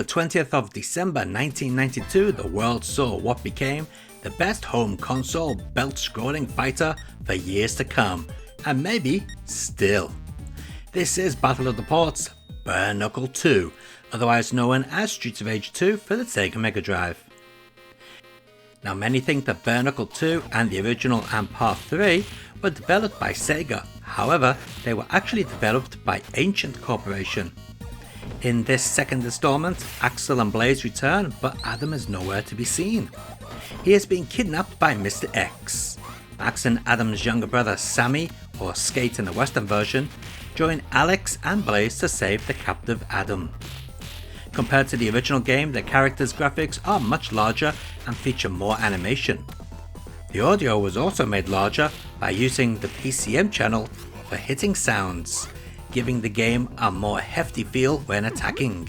the 20th of December 1992, the world saw what became the best home console belt-scrolling fighter for years to come, and maybe still. This is Battle of the Ports, Bare Knuckle II, otherwise known as Streets of Rage 2 for the Sega Mega Drive. Now many think that Bare Knuckle 2 and the original and Part 3 were developed by Sega, however they were actually developed by Ancient Corporation. In this second installment, Axel and Blaze return, but Adam is nowhere to be seen. He has been kidnapped by Mr. X. Max and Adam's younger brother Sammy, or Skate in the Western version, join Alex and Blaze to save the captive Adam. Compared to the original game, the characters' graphics are much larger and feature more animation. The audio was also made larger by using the PCM channel for hitting sounds, giving the game a more hefty feel when attacking.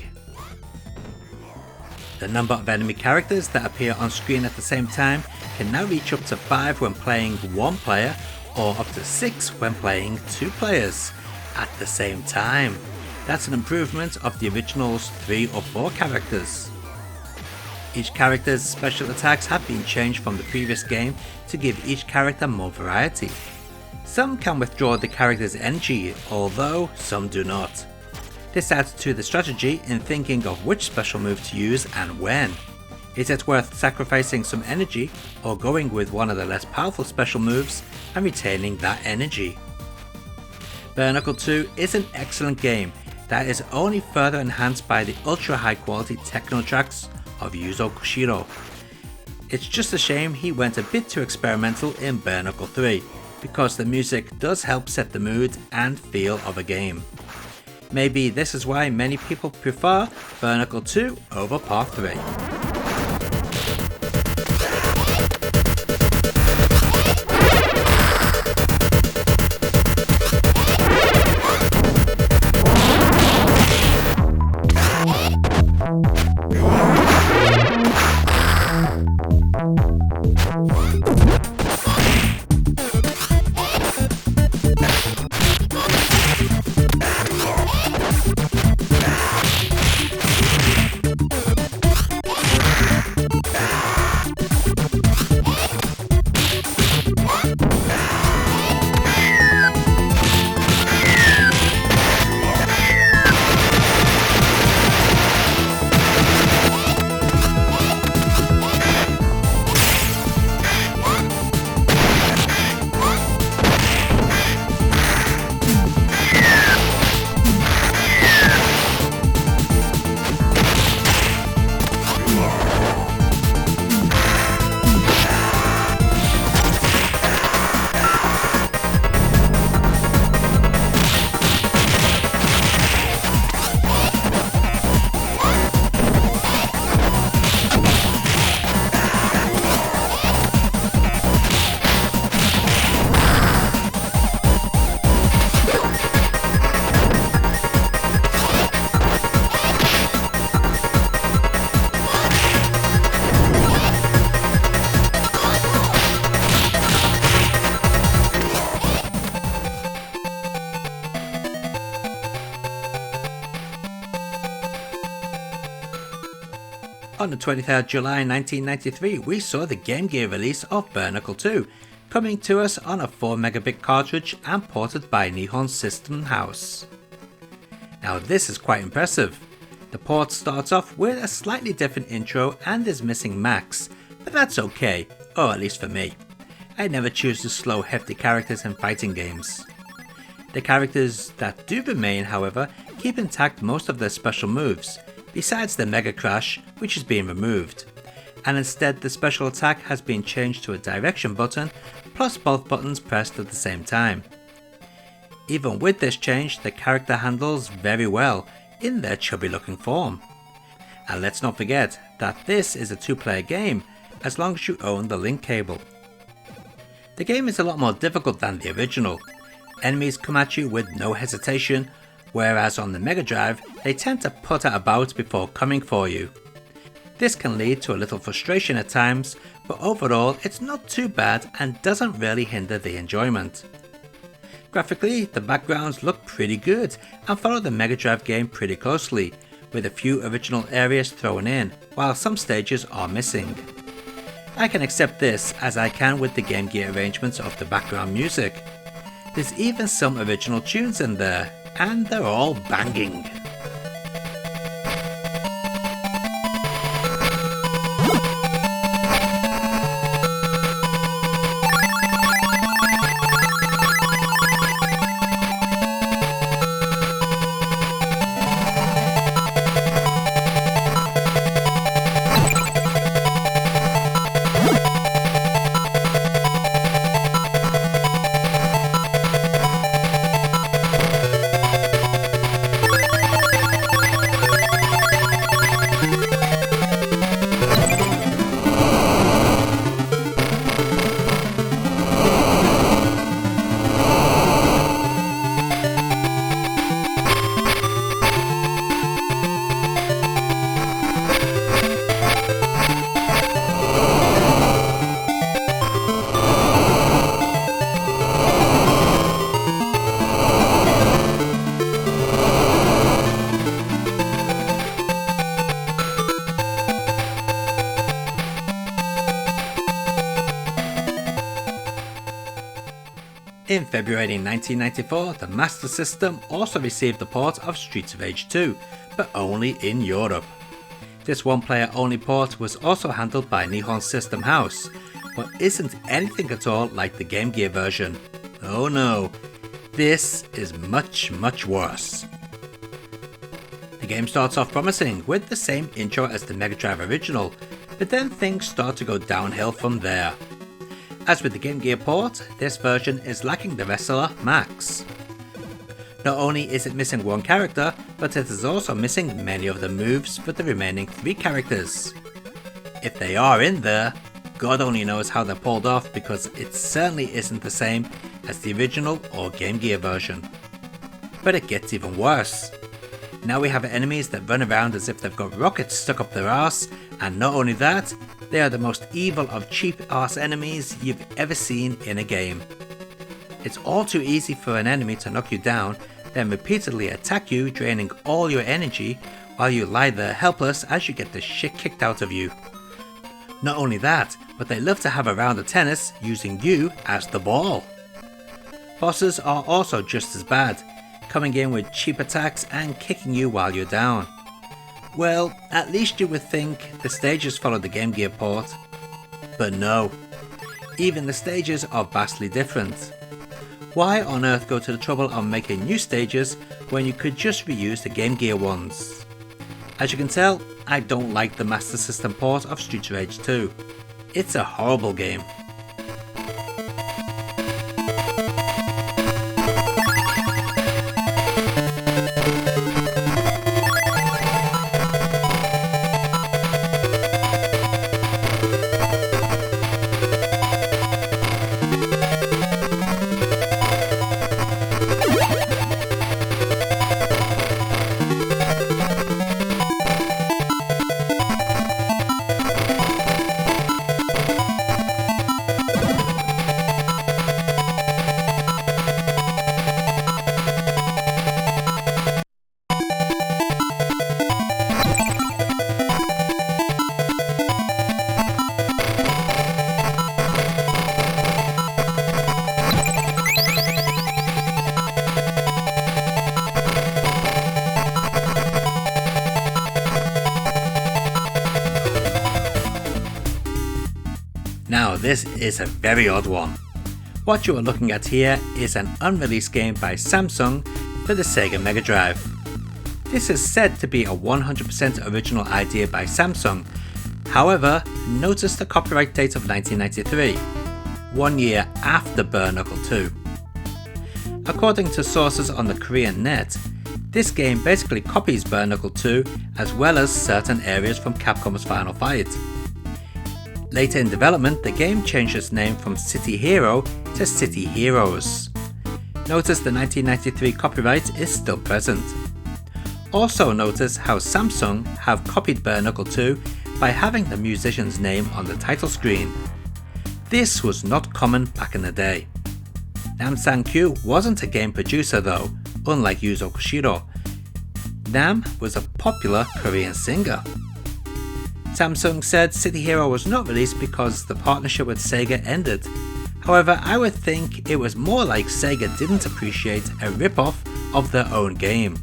The number of enemy characters that appear on screen at the same time can now reach up to 5 when playing one player, or up to 6 when playing 2 players at the same time. That's an improvement of the original's 3 or 4 characters. Each character's special attacks have been changed from the previous game to give each character more variety. Some can withdraw the character's energy, although some do not. This adds to the strategy in thinking of which special move to use and when. Is it worth sacrificing some energy or going with one of the less powerful special moves and retaining that energy? Bare Knuckle 2 is an excellent game that is only further enhanced by the ultra high quality techno tracks of Yuzo Koshiro. It's just a shame he went a bit too experimental in Bare Knuckle 3, because the music does help set the mood and feel of a game. Maybe this is why many people prefer Bare Knuckle 2 over Part 3. On the 23rd July 1993, we saw the Game Gear release of Bare Knuckle 2, coming to us on a 4 megabit cartridge and ported by Nihon System House. Now this is quite impressive. The port starts off with a slightly different intro and is missing Max, but that's okay, or at least for me. I never choose to slow hefty characters in fighting games. The characters that do remain, however, keep intact most of their special moves, besides the Mega Crash, which is being removed, and instead the special attack has been changed to a direction button, plus both buttons pressed at the same time. Even with this change, the character handles very well in their chubby looking form. And let's not forget that this is a 2-player game, as long as you own the link cable. The game is a lot more difficult than the original. Enemies come at you with no hesitation, whereas on the Mega Drive they tend to putter about before coming for you. This can lead to a little frustration at times, but overall it's not too bad and doesn't really hinder the enjoyment. Graphically, the backgrounds look pretty good and follow the Mega Drive game pretty closely, with a few original areas thrown in, while some stages are missing. I can accept this as I can with the Game Gear arrangements of the background music. There's even some original tunes in there, and they're all banging. In February 1994, the Master System also received the port of Streets of Rage 2, but only in Europe. This one-player only port was also handled by Nihon System House, but isn't anything at all like the Game Gear version. Oh no, this is much worse. The game starts off promising with the same intro as the Mega Drive original, but then things start to go downhill from there. As with the Game Gear port, this version is lacking the wrestler Max. Not only is it missing one character, but it is also missing many of the moves for the remaining 3 characters. If they are in there, God only knows how they're pulled off, because it certainly isn't the same as the original or Game Gear version. But it gets even worse. Now we have enemies that run around as if they've got rockets stuck up their arse, and not only that, they are the most evil of cheap arse enemies you've ever seen in a game. It's all too easy for an enemy to knock you down, then repeatedly attack you, draining all your energy while you lie there helpless as you get the shit kicked out of you. Not only that, but they love to have a round of tennis using you as the ball. Bosses are also just as bad, coming in with cheap attacks and kicking you while you're down. Well, at least you would think the stages follow the Game Gear port. But no, even the stages are vastly different. Why on earth go to the trouble of making new stages when you could just reuse the Game Gear ones? As you can tell, I don't like the Master System port of Streets of Rage 2. It's a horrible game. Now this is a very odd one. What you are looking at here is an unreleased game by Samsung for the Sega Mega Drive. This is said to be a 100% original idea by Samsung. However, notice the copyright date of 1993, 1 year after Bare Knuckle II. According to sources on the Korean net, this game basically copies Bare Knuckle II as well as certain areas from Capcom's Final Fight. Later in development, the game changed its name from City Hero to City Heroes. Notice the 1993 copyright is still present. Also notice how Samsung have copied Bare Knuckle 2 by having the musician's name on the title screen. This was not common back in the day. Namsan Q wasn't a game producer though, unlike Yuzo Koshiro. Nam was a popular Korean singer. Samsung said City Hero was not released because the partnership with Sega ended. However, I would think it was more like Sega didn't appreciate a rip-off of their own game.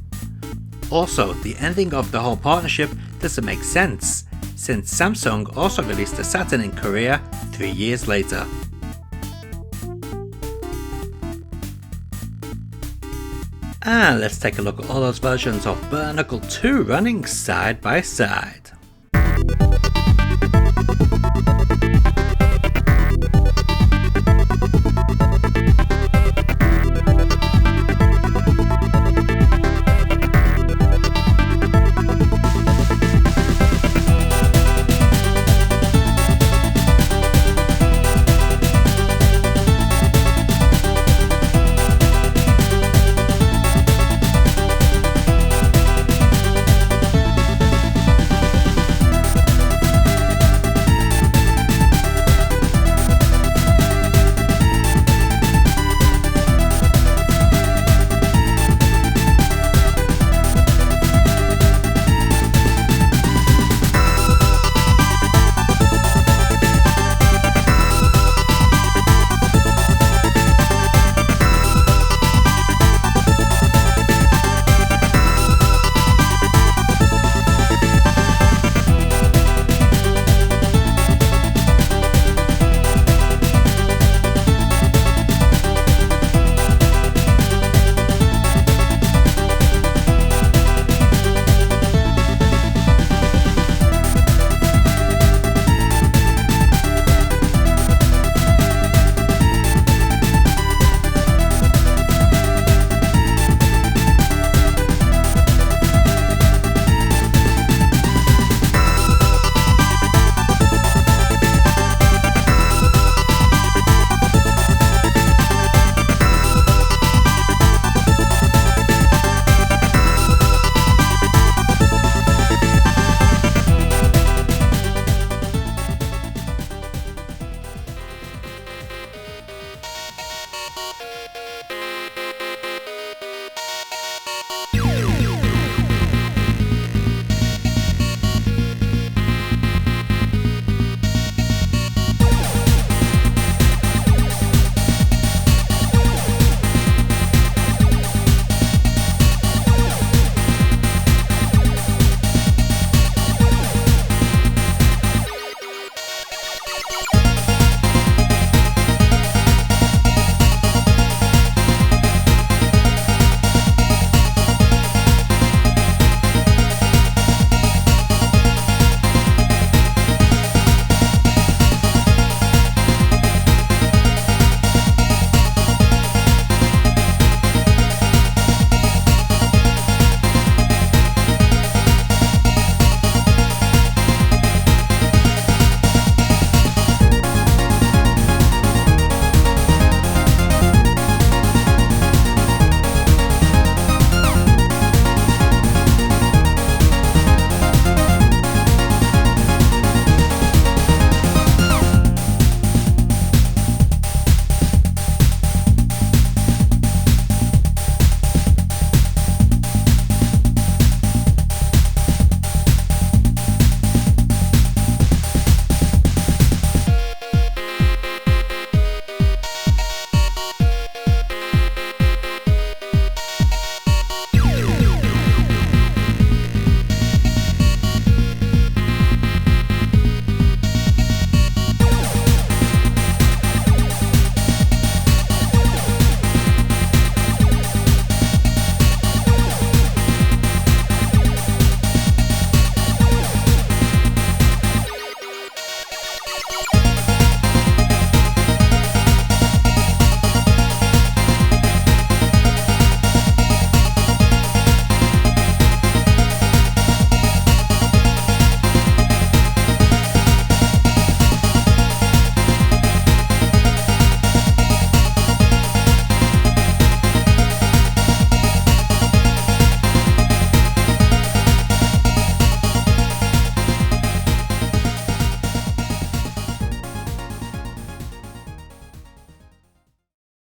Also, the ending of the whole partnership doesn't make sense, since Samsung also released the Saturn in Korea 3 years later. And let's take a look at all those versions of Knuckle II running side by side.